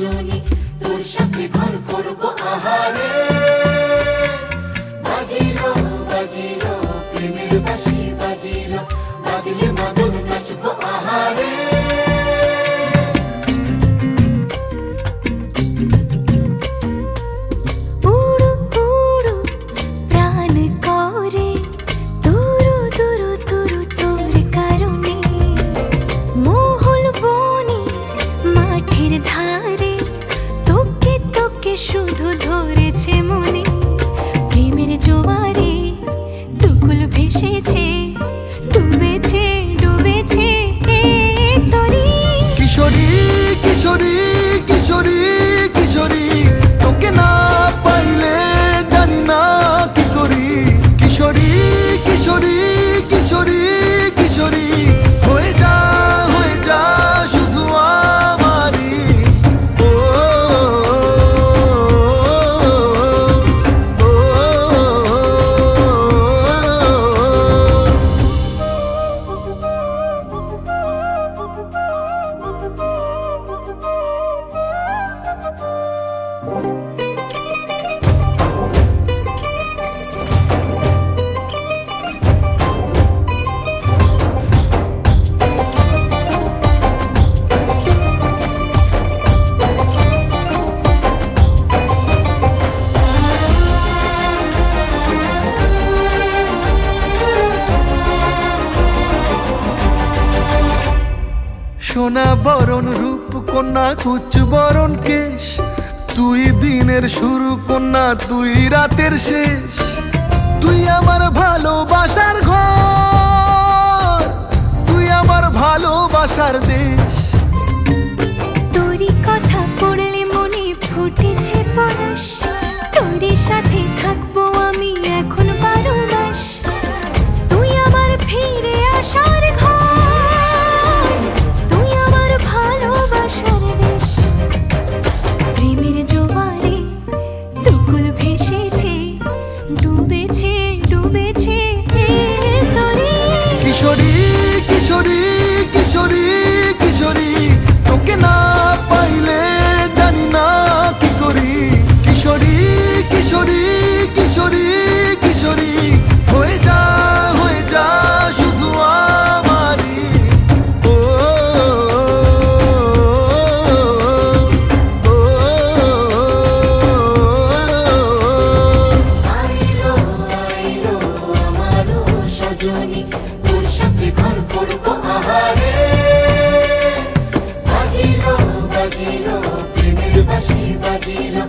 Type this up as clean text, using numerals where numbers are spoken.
সজনী তোর সাথে ঘর করব আহারে বাজিলো বাজিলো প্রেমের বাঁশি বাজিলো বাজলে মদন নাচব আহারে শুধু ধরেছে মনে প্রেমের জোয়ারে দুকুল ভেসেছে ডুবেছে ডুবেছে তরি কিশোরী কিশোরী কিশোরী কিশোরী তোকে না পাইলে জানি না কি করি কিশোরী কিশোরী কিশোরী কিশোরী হয়ে যা শুধু আমারই সোনা বরণ রূপ কন্যা কুচ বরণ কেশ তুই দিনের শুরু কন্যা তুই রাতের শেষ তুই আমার ভালোবাসার ঘর তুই আমার ভালোবাসার দেশ তোরই কথা পড়লে মনে ফুটেছে পরশ তোরই সাথে থাকবো আমি এখন 12 মাস তুই আমার ফিরে আসার ঘর তুই আমার ভালোবাসার দেশ প্রেমের জোয়ারে দুকুল ভেসেছে ডুবেছে ডুবেছে তরি কিশোরী কিশোরী কিশোরী কিশোরী তোকে না পাইলে জানি না কি করি কিশোরী কিশোরী কিশোরী কিশোরী হয়ে যা শুধু আমারই আইলো আইলো আমার সজনী তোর সাথে ঘর করব আহারে বাজিলো বাজিলো প্রেমের বাঁশি বাজিলো